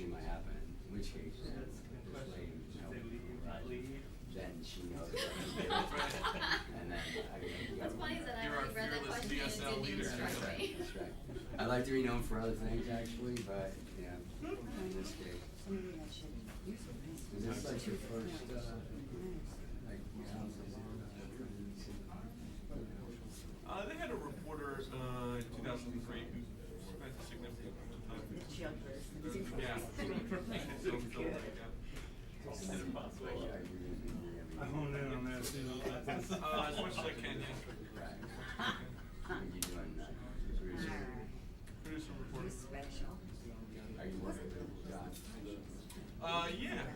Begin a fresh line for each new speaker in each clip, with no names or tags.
actually might happen, in which case, this lady, then she knows that I can do it. And then I can
What's funny is that I
You're our
already read that
fearless
question and it
DSL
didn't even
leader.
strike me.
That's right. I'd like to be known for other things, actually, but, yeah, in this case. Is this like your first, like,
they had a reporter in 2003 who spent a significant amount of time. Yeah.
I honed in on that too.
As much as I can, yeah.
Are you doing
Producer reporter.
Are you working with John?
Yeah.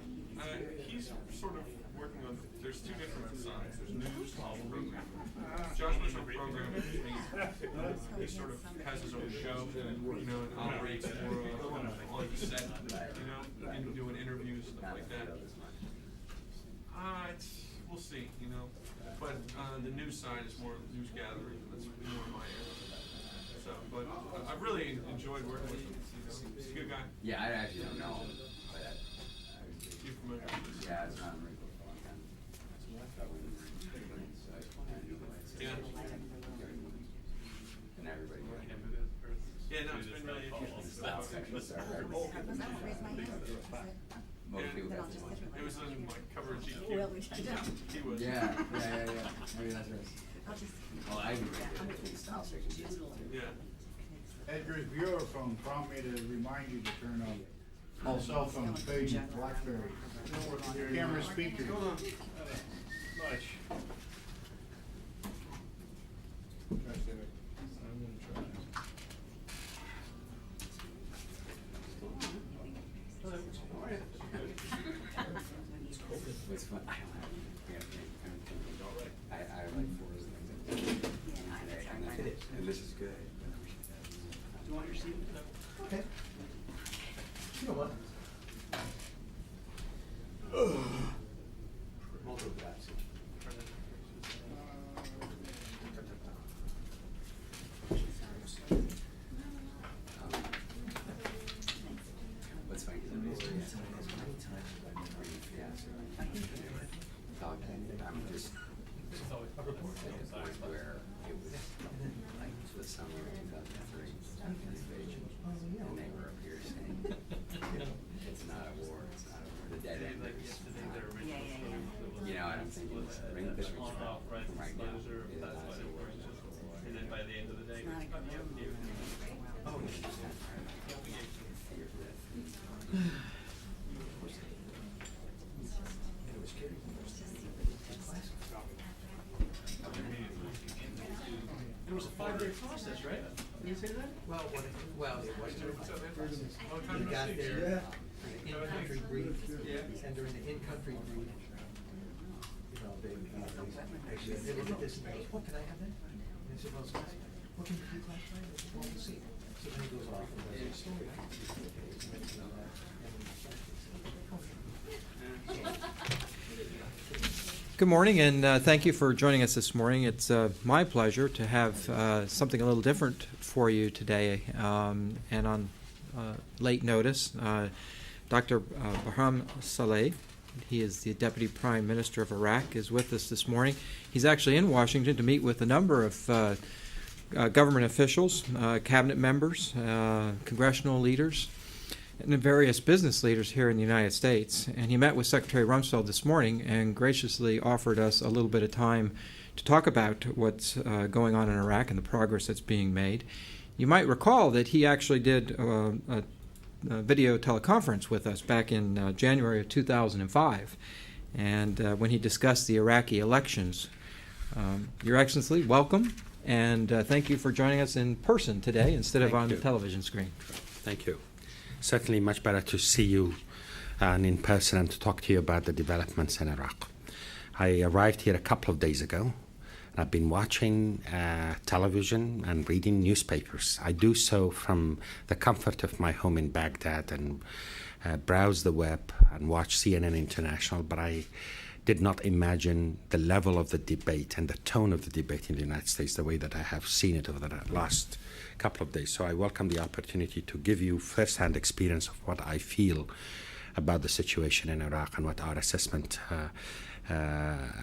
He's sort of working on, there's two different sides. There's news program. Josh was a program, which means he sort of has his own show, you know, and operates more on the set, you know, and doing interviews, stuff like that. We'll see, you know. But the news side is more news gathering. That's more my area. So, but I really enjoyed working with him. He's a good guy.
Yeah, I actually don't know him, but
You familiar with this?
yeah, it's not a wrinkle for a long time.
Yeah.
And everybody.
Yeah, no, it's been really interesting.
Most people got this
It was on my cover of GQ. He was.
Yeah. Maybe that's right. Well, I agree with style section.
Yeah.
Edgar's bureau phone prompted me to remind you to turn on all cell phones, pages, BlackBerry, camera, speakers.
Hold on.
Much.
It's fun. I don't have I have like 4 things today, and this is good.
Do you want your seat?
Okay. You know what?
Multiple glass. What's funny is I'm just at the point where it was like the summer of 2003, and they were up here saying, it's not a war, it's not a war, the dead end is, you know, and I'm thinking, bring the pictures from right now, is not a war, it's just a war.
And then by the end of the day,
Oh,
it was a 5-day process, right? Did you say that?
Well, it wasn't.
You
We got there, in-country brief, and during the in-country brief, you know, they look at this and goes, "What, can I have that?" And they said, "Well, what can you do classified?" I said, "Well, we'll see." So then he goes off and does his story.
Good morning, and thank you for joining us this morning. It's my pleasure to have something a little different for you today, and on late notice. Dr. Barham Salih, he is the Deputy Prime Minister of Iraq, is with us this morning. He's actually in Washington to meet with a number of government officials, cabinet members, congressional leaders, and various business leaders here in the United States. And he met with Secretary Rumsfeld this morning and graciously offered us a little bit of time to talk about what's going on in Iraq and the progress that's being made. You might recall that he actually did a video teleconference with us back in January of 2005, and when he discussed the Iraqi elections. Your Excellency, welcome, and thank you for joining us in person today instead of on the television screen.
Thank you. Certainly much better to see you and in person and to talk to you about the developments in Iraq. I arrived here a couple of days ago. I've been watching television and reading newspapers. I do so from the comfort of my home in Baghdad and browse the web and watch CNN International, but I did not imagine the level of the debate and the tone of the debate in the United States the way that I have seen it over the last couple of days. So I welcome the opportunity to give you first-hand experience of what I feel about the situation in Iraq and what our assessment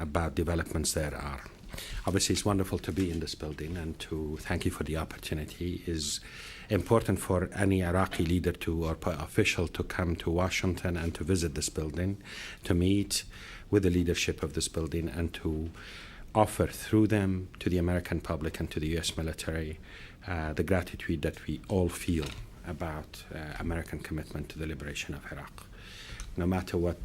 about developments there are. Obviously, it's wonderful to be in this building, and to thank you for the opportunity. Is important for any Iraqi leader or official to come to Washington and to visit this building, to meet with the leadership of this building, and to offer through them to the American public and to the U.S. military the gratitude that we all feel about American commitment to the liberation of Iraq. No matter what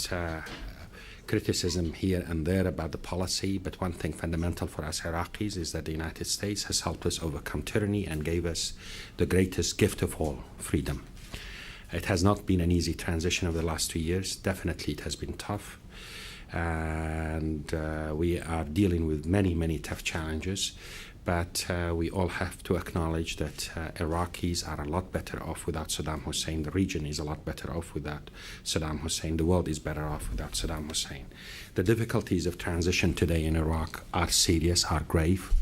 criticism here and there about the policy, but one thing fundamental for us Iraqis is that the United States has helped us overcome tyranny and gave us the greatest gift of all, freedom. It has not been an easy transition over the last 2 years. Definitely it has been tough. And we are dealing with many, many tough challenges. But we all have to acknowledge that Iraqis are a lot better off without Saddam Hussein. The region is a lot better off without Saddam Hussein. The world is better off without Saddam Hussein. The difficulties of transition today in Iraq are serious, are grave.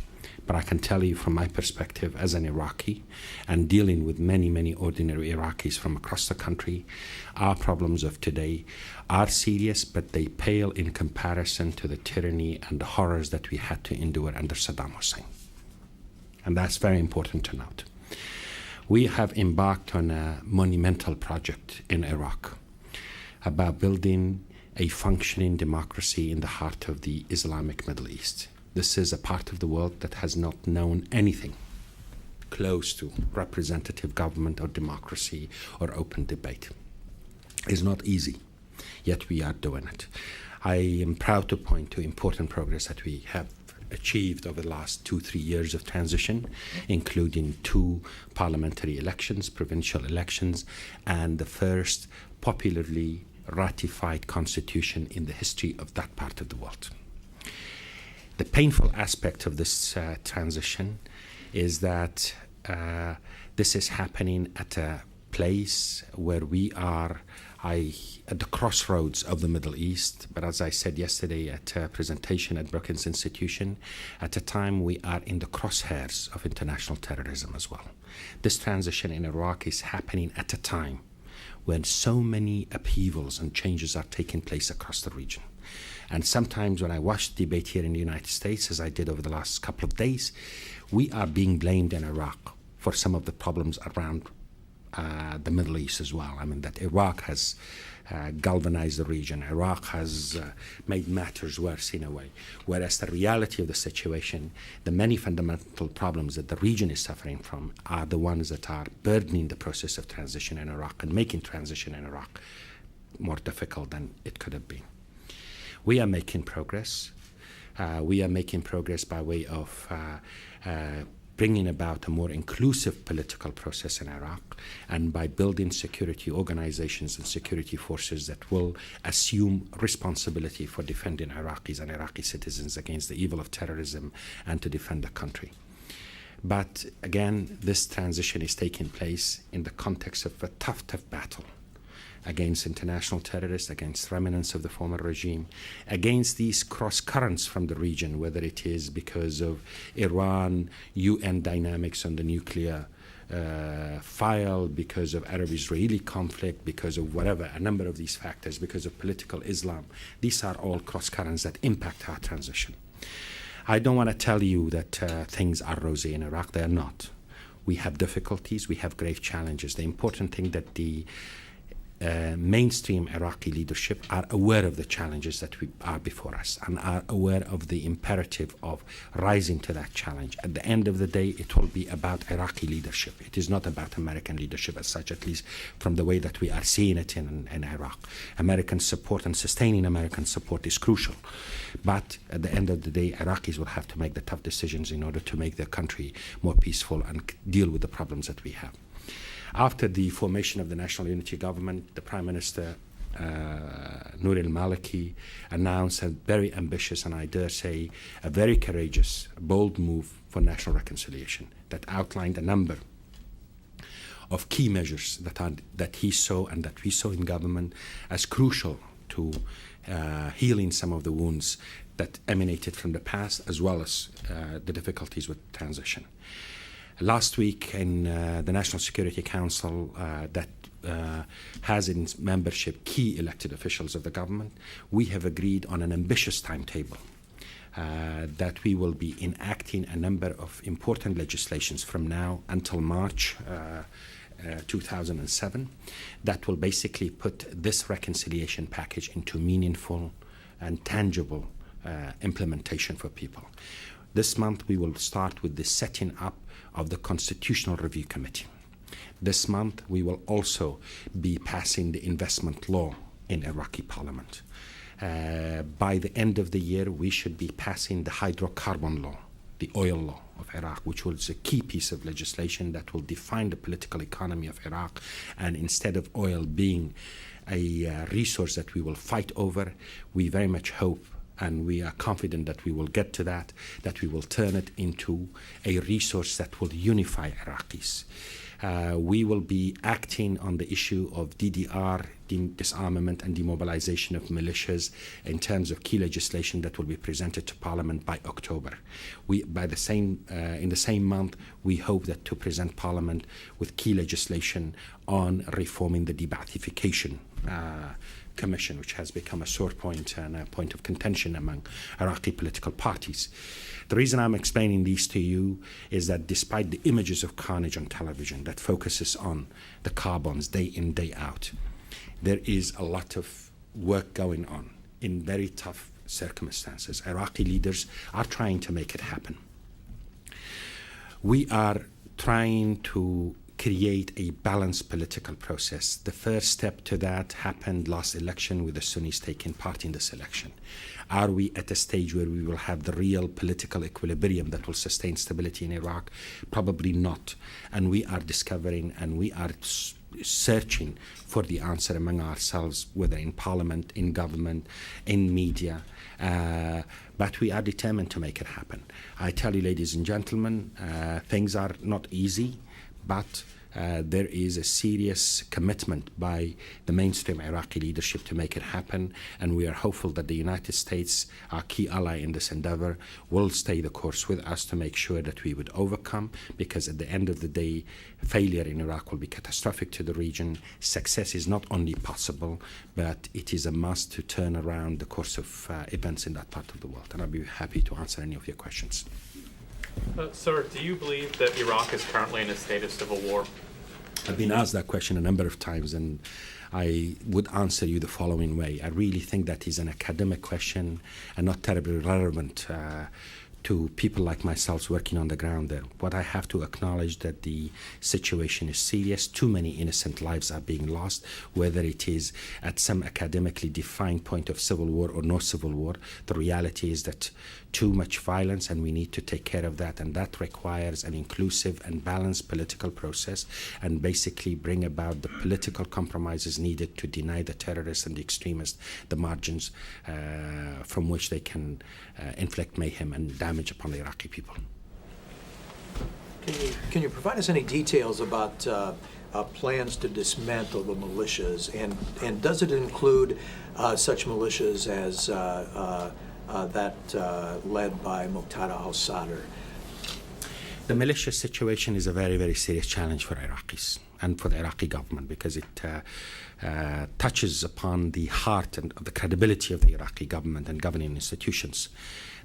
But I can tell you from my perspective as an Iraqi and dealing with many, many ordinary Iraqis from across the country, our problems of today are serious, but they pale in comparison to the tyranny and the horrors that we had to endure under Saddam Hussein. And that's very important to note. We have embarked on a monumental project in Iraq about building a functioning democracy in the heart of the Islamic Middle East. This is a part of the world that has not known anything close to representative government or democracy or open debate. It's not easy, yet we are doing it. I am proud to point to important progress that we have achieved over the last 2-3 years of transition, including 2 parliamentary elections, provincial elections, and the first popularly ratified constitution in the history of that part of the world. The painful aspect of this transition is that this is happening at a place where we are at the crossroads of the Middle East, but as I said yesterday at a presentation at Brookings Institution, at a time we are in the crosshairs of international terrorism as well. This transition in Iraq is happening at a time when so many upheavals and changes are taking place across the region. And sometimes when I watch the debate here in the United States, as I did over the last couple of days, we are being blamed in Iraq for some of the problems around the Middle East as well. I mean, that Iraq has galvanized the region. Iraq has made matters worse in a way. Whereas the reality of the situation, the many fundamental problems that the region is suffering from are the ones that are burdening the process of transition in Iraq and making transition in Iraq more difficult than it could have been. We are making progress. We are making progress by way of bringing about a more inclusive political process in Iraq and by building security organizations and security forces that will assume responsibility for defending Iraqis and Iraqi citizens against the evil of terrorism and to defend the country. But again, this transition is taking place in the context of a tough battle against international terrorists, against remnants of the former regime, against these cross currents from the region, whether it is because of Iran, UN dynamics on the nuclear file, because of Arab-Israeli conflict, because of whatever, a number of these factors, because of political Islam. These are all cross currents that impact our transition. I don't want to tell you that things are rosy in Iraq. They are not. We have difficulties. We have grave challenges. The important thing that the mainstream Iraqi leadership are aware of the challenges that are before us and are aware of the imperative of rising to that challenge. At the end of the day, it will be about Iraqi leadership. It is not about American leadership as such, at least from the way that we are seeing it in Iraq. American support and sustaining American support is crucial. But at the end of the day, Iraqis will have to make the tough decisions in order to make their country more peaceful and deal with the problems that we have. After the formation of the National Unity Government, the Prime Minister, Noor al-Maliki, announced a very ambitious and I dare say a very courageous, bold move for national reconciliation that outlined a number of key measures that he saw and that we saw in government as crucial to healing some of the wounds that emanated from the past, as well as the difficulties with transition. Last week in the National Security Council that has in its membership key elected officials of the government, we have agreed on an ambitious timetable that we will be enacting a number of important legislations from now until March 2007 that will basically put this reconciliation package into meaningful and tangible implementation for people. This month we will start with the setting up of the Constitutional Review Committee. This month we will also be passing the investment law in Iraqi parliament. By the end of the year we should be passing the hydrocarbon law, the oil law of Iraq, which was a key piece of legislation that will define the political economy of Iraq, and instead of oil being a resource that we will fight over, we very much hope, and we are confident that we will get to that we will turn it into a resource that will unify Iraqis. We will be acting on the issue of DDR, disarmament and demobilization of militias, in terms of key legislation that will be presented to Parliament by October. In the same month, we hope that to present Parliament with key legislation on reforming the de-Ba'athification Commission, which has become a sore point and a point of contention among Iraqi political parties. The reason I'm explaining these to you is that despite the images of carnage on television that focuses on the car bombs day in, day out, there is a lot of work going on in very tough circumstances. Iraqi leaders are trying to make it happen. We are trying to create a balanced political process. The first step to that happened last election with the Sunnis taking part in this election. Are we at a stage where we will have the real political equilibrium that will sustain stability in Iraq? Probably not. And we are discovering and we are searching for the answer among ourselves, whether in parliament, in government, in media. But we are determined to make it happen. I tell you, ladies and gentlemen, things are not easy, but there is a serious commitment by the mainstream Iraqi leadership to make it happen, and we are hopeful that the United States, our key ally in this endeavor, will stay the course with us to make sure that we would overcome, because at the end of the day, failure in Iraq will be catastrophic to the region. Success is not only possible, but it is a must to turn around the course of events in that part of the world, and I'll be happy to answer any of your questions.
Sir, do you believe that Iraq is currently in a state of civil war?
I've been asked that question a number of times, and I would answer you the following way. I really think that is an academic question and not terribly relevant to people like myself working on the ground there. What I have to acknowledge that the situation is serious. Too many innocent lives are being lost, whether it is at some academically defined point of civil war or no civil war. The reality is that too much violence, and we need to take care of that, and that requires an inclusive and balanced political process, and basically bring about the political compromises needed to deny the terrorists and the extremists the margins from which they can inflict mayhem and damage upon the Iraqi people.
Can you provide us any details about plans to dismantle the militias, and does it include such militias as that led by Muqtada al-Sadr?
The militia situation is a very, very serious challenge for Iraqis and for the Iraqi government, because it touches upon the heart and the credibility of the Iraqi government and governing institutions.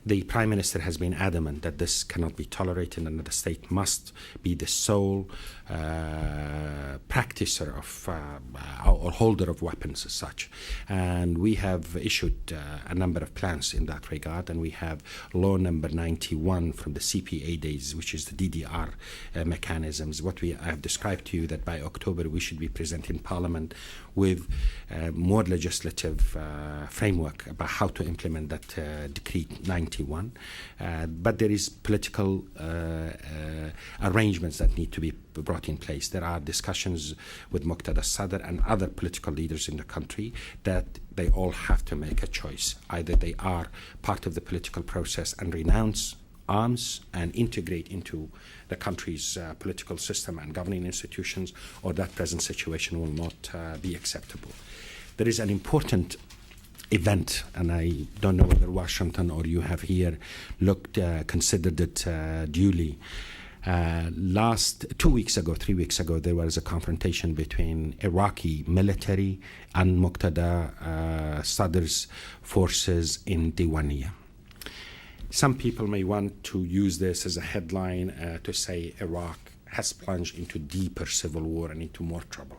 The Prime Minister has been adamant that this cannot be tolerated, and that the state must be the sole practicer of or holder of weapons as such. And we have issued a number of plans in that regard, and we have law number 91 from the CPA days, which is the DDR mechanisms. What I have described to you, that by October we should be presenting Parliament with more legislative framework about how to implement that Decree 91. But there is political arrangements that need to be brought in place. There are discussions with Muqtada al-Sadr and other political leaders in the country that they all have to make a choice. Either they are part of the political process and renounce arms and integrate into the country's political system and governing institutions, or that present situation will not be acceptable. There is an important event, and I don't know whether Washington or you have here considered it duly. 2 weeks ago, 3 weeks ago, there was a confrontation between Iraqi military and Muqtada Sadr's forces in Diwaniyah. Some people may want to use this as a headline to say Iraq has plunged into deeper civil war and into more trouble.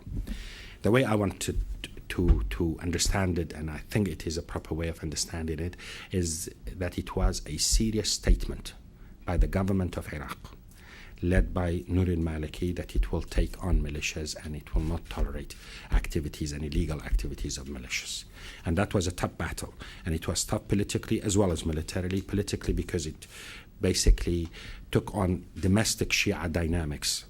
The way I want to understand it, and I think it is a proper way of understanding it, is that it was a serious statement by the government of Iraq, led by Nur al-Maliki, that it will take on militias and it will not tolerate activities and illegal activities of militias. And that was a tough battle, and it was tough politically as well as militarily. Politically because it basically took on domestic Shia dynamics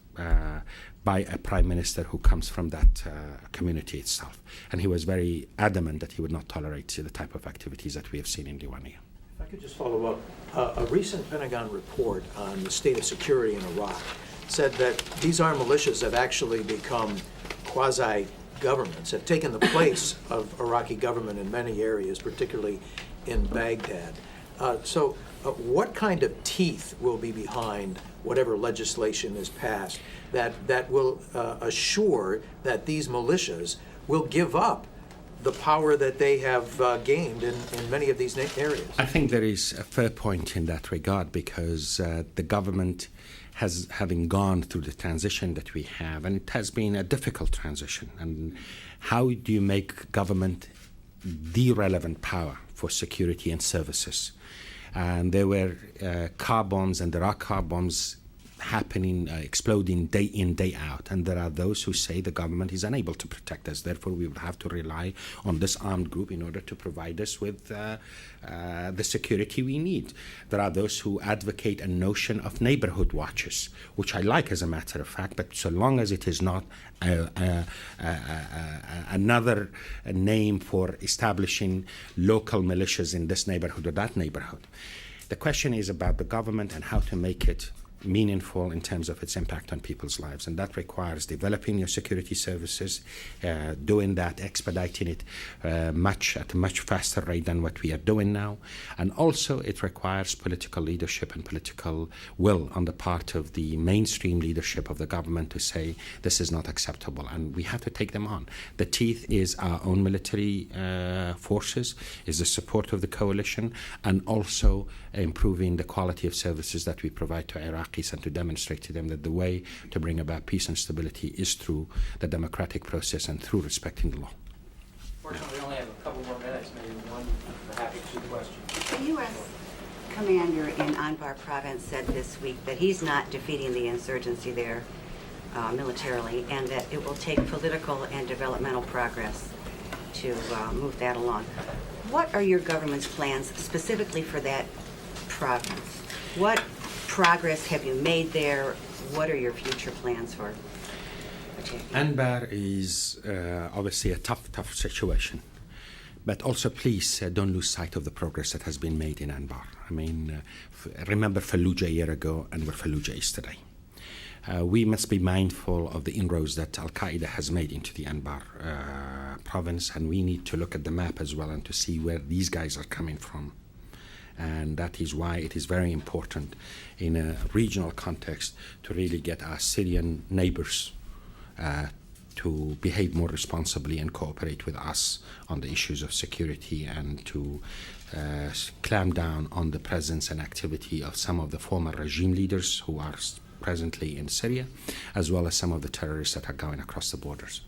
by a prime minister who comes from that community itself. And he was very adamant that he would not tolerate the type of activities that we have seen in Diwaniyah.
If I could just follow up, a recent Pentagon report on the state of security in Iraq said that these armed militias have actually become quasi-governments, have taken the place of Iraqi government in many areas, particularly in Baghdad. So what kind of teeth will be behind whatever legislation is passed that will assure that these militias will give up the power that they have gained in many of these areas?
I think there is a fair point in that regard, because the government having gone through the transition that we have, and it has been a difficult transition. And how do you make government the relevant power for security and services? And there were car bombs, and there are car bombs happening, exploding day in, day out. And there are those who say the government is unable to protect us. Therefore, we will have to rely on this armed group in order to provide us with the security we need. There are those who advocate a notion of neighborhood watches, which I like as a matter of fact, but so long as it is not another name for establishing local militias in this neighborhood or that neighborhood. The question is about the government and how to make it meaningful in terms of its impact on people's lives, and that requires developing your security services, doing that, expediting it at a much faster rate than what we are doing now, and also it requires political leadership and political will on the part of the mainstream leadership of the government to say this is not acceptable, and we have to take them on. The teeth is our own military forces, is the support of the coalition, and also improving the quality of services that we provide to Iraqis, and to demonstrate to them that the way to bring about peace and stability is through the democratic process and through respecting the law.
Fortunately, we only have a couple more minutes, maybe one perhaps two questions.
The U.S. commander in Anbar province said this week that he's not defeating the insurgency there militarily, and that it will take political and developmental progress to move that along. What are your government's plans specifically for that province? What progress have you made there? What are your future plans for
Anbar is obviously a tough situation. But also, please don't lose sight of the progress that has been made in Anbar. I mean, remember Fallujah a year ago, and where Fallujah is today. We must be mindful of the inroads that Al-Qaeda has made into the Anbar province, and we need to look at the map as well and to see where these guys are coming from. And that is why it is very important in a regional context to really get our Syrian neighbors to behave more responsibly and cooperate with us on the issues of security, and to clamp down on the presence and activity of some of the former regime leaders who are presently in Syria, as well as some of the terrorists that are going across the borders.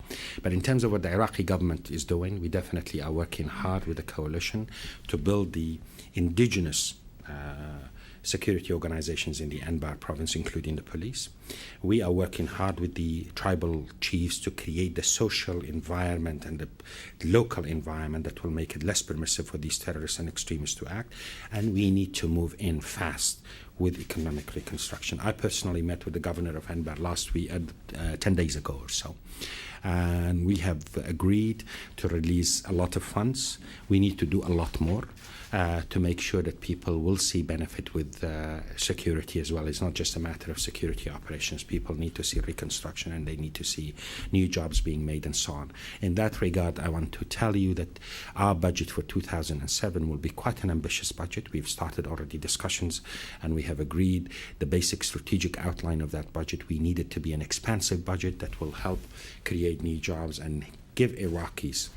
But in terms of what the Iraqi government is doing, we definitely are working hard with the coalition to build the indigenous security organizations in the Anbar province, including the police. We are working hard with the tribal chiefs to create the social environment and the local environment that will make it less permissive for these terrorists and extremists to act. And we need to move in fast with economic reconstruction. I personally met with the governor of Anbar last week, 10 days ago or so. And we have agreed to release a lot of funds. We need to do a lot more to make sure that people will see benefit with security as well. It's not just a matter of security operations. People need to see reconstruction, and they need to see new jobs being made and so on. In that regard, I want to tell you that our budget for 2007 will be quite an ambitious budget. We've started already discussions, and we have agreed the basic strategic outline of that budget. We need it to be an expansive budget that will help create new jobs and give Iraqis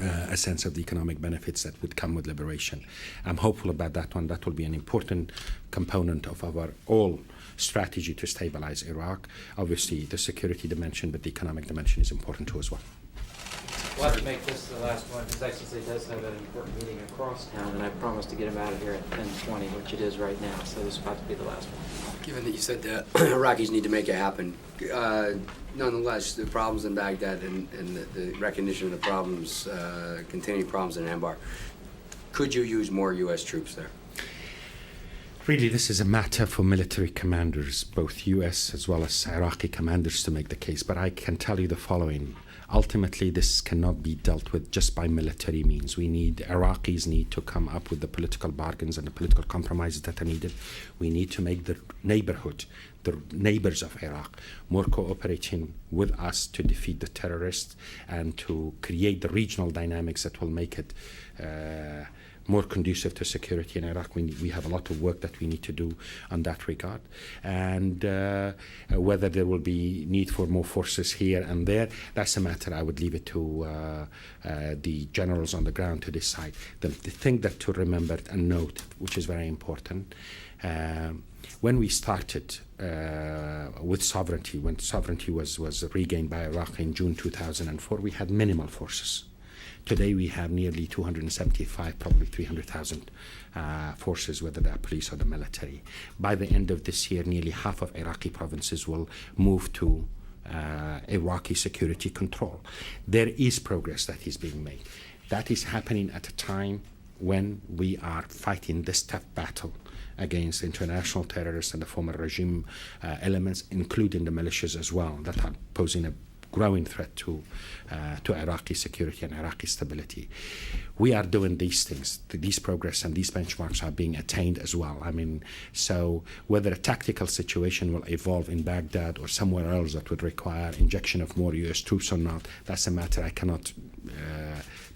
a sense of the economic benefits that would come with liberation. I'm hopeful about that one. That will be an important component of our all strategy to stabilize Iraq. Obviously, the security dimension, but the economic dimension is important too as well.
We'll have to make this the last one, His Excellency does have an important meeting across town, and I promised to get him out of here at 10:20, which it is right now, so this is about to be the last one.
Given that you said the Iraqis need to make it happen, nonetheless, the problems in Baghdad and the recognition of the problems, continuing problems in Anbar, could you use more U.S. troops there?
Really, this is a matter for military commanders, both U.S. as well as Iraqi commanders, to make the case. But I can tell you the following. Ultimately, this cannot be dealt with just by military means. Iraqis need to come up with the political bargains and the political compromises that are needed. We need to make the neighborhood, the neighbors of Iraq, more cooperating with us to defeat the terrorists and to create the regional dynamics that will make it more conducive to security in Iraq. We have a lot of work that we need to do on that regard. And whether there will be need for more forces here and there, that's a matter I would leave it to the generals on the ground to decide. The thing that to remember and note, which is very important, when we started with sovereignty, when sovereignty was regained by Iraq in June 2004, we had minimal forces. Today we have nearly 275, probably 300,000 forces, whether they're police or the military. By the end of this year, nearly half of Iraqi provinces will move to Iraqi security control. There is progress that is being made. That is happening at a time when we are fighting this tough battle against international terrorists and the former regime elements, including the militias as well, that are posing a growing threat to Iraqi security and Iraqi stability. We are doing these things. These progress and these benchmarks are being attained as well. I mean, so whether a tactical situation will evolve in Baghdad or somewhere else that would require injection of more U.S. troops or not, that's a matter I cannot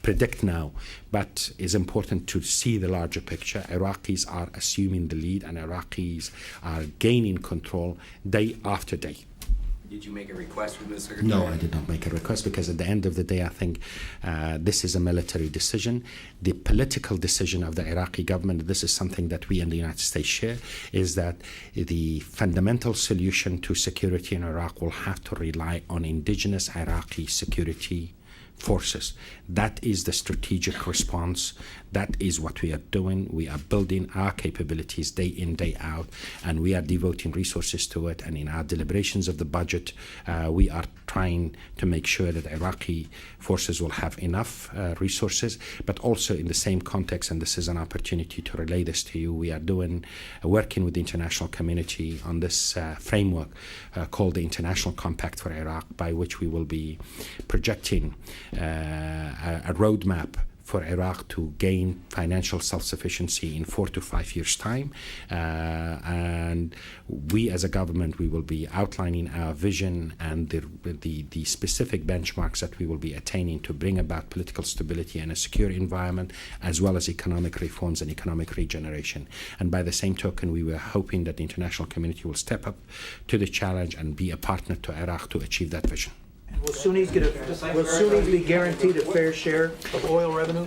predict now. But it's important to see the larger picture. Iraqis are assuming the lead, and Iraqis are gaining control day after day.
Did you make a request with the Secretary?
No, I did not make a request, because at the end of the day, I think this is a military decision. The political decision of the Iraqi government, this is something that we in the United States share, is that the fundamental solution to security in Iraq will have to rely on indigenous Iraqi security forces. That is the strategic response. That is what we are doing. We are building our capabilities day in, day out, and we are devoting resources to it. And in our deliberations of the budget, we are trying to make sure that Iraqi forces will have enough resources, but also in the same context, and this is an opportunity to relay this to you, we are working with the international community on this framework called the International Compact for Iraq, by which we will be projecting a roadmap for Iraq to gain financial self-sufficiency in 4 to 5 years' time. And we as a government, we will be outlining our vision and the specific benchmarks that we will be attaining to bring about political stability and a secure environment, as well as economic reforms and economic regeneration. And by the same token, we were hoping that the international community will step up to the challenge and be a partner to Iraq to achieve that vision.
Will Sunnis be guaranteed a fair share of oil revenue?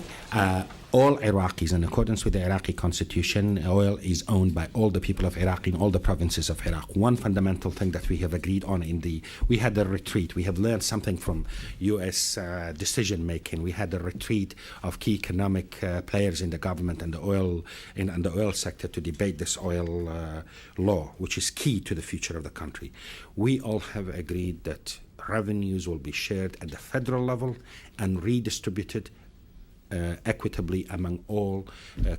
All Iraqis, in accordance with the Iraqi constitution, oil is owned by all the people of Iraq in all the provinces of Iraq. One fundamental thing that we have agreed on we had a retreat. We have learned something from U.S. decision making. We had a retreat of key economic players in the government and the oil sector to debate this oil law, which is key to the future of the country. We all have agreed that revenues will be shared at the federal level and redistributed equitably among all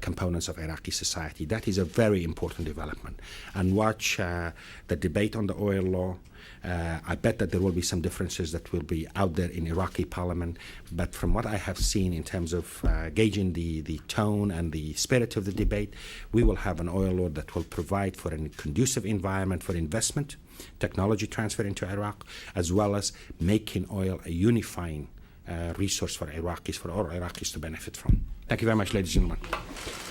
components of Iraqi society. That is a very important development. And watch the debate on the oil law. I bet that there will be some differences that will be out there in Iraqi parliament, but from what I have seen in terms of gauging the tone and the spirit of the debate, we will have an oil law that will provide for a conducive environment for investment, technology transfer into Iraq, as well as making oil a unifying resource for Iraqis, for all Iraqis to benefit from. Thank you very much, ladies and gentlemen.